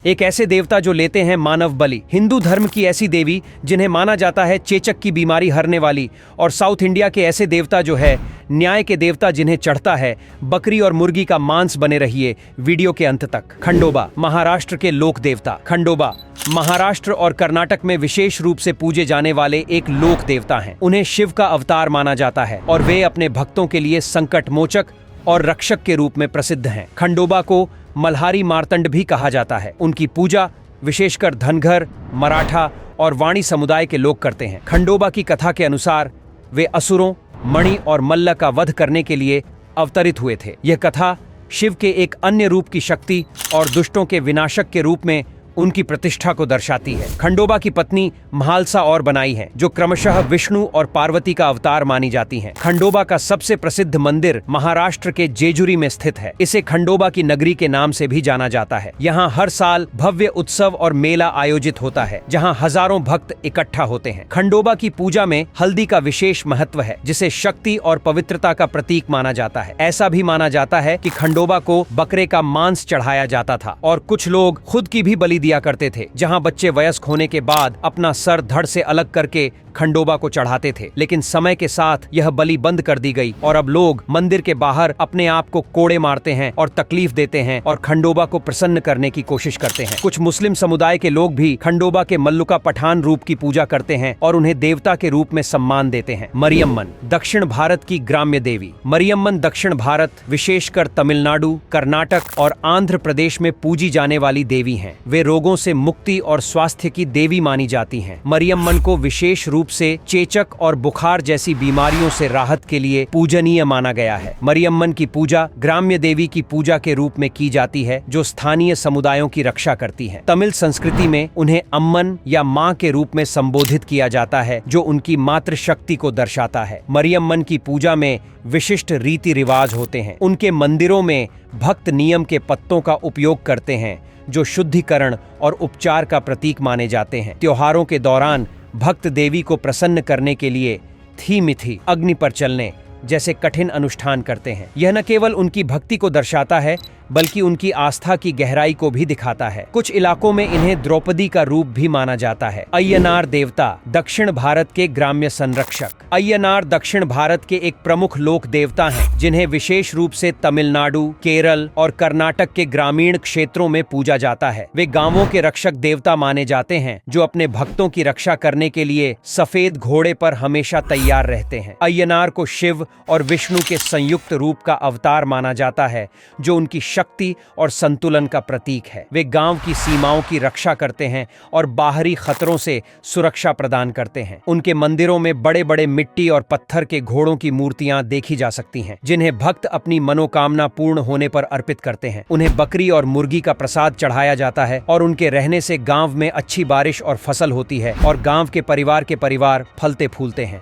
एक ऐसे देवता जो लेते हैं मानव बलि। हिंदू धर्म की ऐसी देवी जिन्हें माना जाता है चेचक की बीमारी हरने वाली, और साउथ इंडिया के ऐसे देवता जो है न्याय के देवता जिन्हें चढ़ता है बकरी और मुर्गी का मांस। बने रहिए वीडियो के अंत तक। खंडोबा, महाराष्ट्र के लोक देवता। खंडोबा महाराष्ट्र और कर्नाटक में विशेष रूप से पूजे जाने वाले एक लोक देवता हैं। उन्हें शिव का अवतार माना जाता है और वे अपने भक्तों के लिए संकट मोचक और रक्षक के रूप में प्रसिद्ध हैं। खंडोबा को मल्हारी मार्तंड भी कहा जाता है। उनकी पूजा विशेषकर धनगर, मराठा और वाणी समुदाय के लोग करते हैं। खंडोबा की कथा के अनुसार वे असुरों, मणि और मल्ल का वध करने के लिए अवतरित हुए थे। यह कथा शिव के एक अन्य रूप की शक्ति और दुष्टों के विनाशक के रूप में उनकी प्रतिष्ठा को दर्शाती है। खंडोबा की पत्नी महालसा और बनाई है, जो क्रमशः विष्णु और पार्वती का अवतार मानी जाती हैं। खंडोबा का सबसे प्रसिद्ध मंदिर महाराष्ट्र के जेजुरी में स्थित है। इसे खंडोबा की नगरी के नाम से भी जाना जाता है। यहाँ हर साल भव्य उत्सव और मेला आयोजित होता है, जहाँ हजारों भक्त इकट्ठा होते हैं। खंडोबा की पूजा में हल्दी का विशेष महत्व है, जिसे शक्ति और पवित्रता का प्रतीक माना जाता है। ऐसा भी माना जाता है कि खंडोबा को बकरे का मांस चढ़ाया जाता था और कुछ लोग खुद की भी बलि दिया करते थे। जहां बच्चे वयस्क होने के बाद अपना सर धड़ से अलग करके खंडोबा को चढ़ाते थे, लेकिन समय के साथ यह बलि बंद कर दी गई और अब लोग मंदिर के बाहर अपने आप को कोड़े मारते हैं और तकलीफ देते हैं और खंडोबा को प्रसन्न करने की कोशिश करते हैं। कुछ मुस्लिम समुदाय के लोग भी खंडोबा के मल्लुका पठान रूप की पूजा करते हैं और उन्हें देवता के रूप में सम्मान देते हैं। मरियम्मन, दक्षिण भारत की ग्राम्य देवी। मरियम्मन दक्षिण भारत, विशेषकर तमिलनाडु, कर्नाटक और आंध्र प्रदेश में पूजी जाने वाली देवी हैं। वे रोगों से मुक्ति और स्वास्थ्य की देवी मानी जाती हैं। मरियम्मन को विशेष रूप से चेचक और बुखार जैसी बीमारियों से राहत के लिए पूजनीय माना गया है। मरियम्मन की पूजा ग्राम्य देवी की पूजा के रूप में की जाती है, जो स्थानीय समुदायों की रक्षा करती है। तमिल संस्कृति में उन्हें अम्मन या मां के रूप में संबोधित किया जाता है, जो उनकी मातृ शक्ति को दर्शाता है। मरियम्मन की पूजा में विशिष्ट रीति रिवाज होते हैं। उनके मंदिरों में भक्त नीम के पत्तों का उपयोग करते हैं, जो शुद्धिकरण और उपचार का प्रतीक माने जाते हैं। त्योहारों के दौरान भक्त देवी को प्रसन्न करने के लिए थी मिथि, अग्नि पर चलने जैसे कठिन अनुष्ठान करते हैं। यह न केवल उनकी भक्ति को दर्शाता है, बल्कि उनकी आस्था की गहराई को भी दिखाता है। कुछ इलाकों में इन्हें द्रौपदी का रूप भी माना जाता है। अय्यनार देवता, दक्षिण भारत के ग्राम्य संरक्षक। अय्यनार दक्षिण भारत के एक प्रमुख लोक देवता हैं, जिन्हें विशेष रूप से तमिलनाडु, केरल और कर्नाटक के ग्रामीण क्षेत्रों में पूजा जाता है। वे गांवों के रक्षक देवता माने जाते हैं, जो अपने भक्तों की रक्षा करने के लिए सफेद घोड़े पर हमेशा तैयार रहते हैं। अय्यनार को शिव और विष्णु के संयुक्त रूप का अवतार माना जाता है, जो उनकी शक्ति और संतुलन का प्रतीक है। वे गांव की सीमाओं की रक्षा करते हैं और बाहरी खतरों से सुरक्षा प्रदान करते हैं। उनके मंदिरों में बड़े बड़े मिट्टी और पत्थर के घोड़ों की मूर्तियां देखी जा सकती हैं, जिन्हें भक्त अपनी मनोकामना पूर्ण होने पर अर्पित करते हैं। उन्हें बकरी और मुर्गी का प्रसाद चढ़ाया जाता है और उनके रहने से गांव में अच्छी बारिश और फसल होती है और गांव के परिवार फलते फूलते हैं।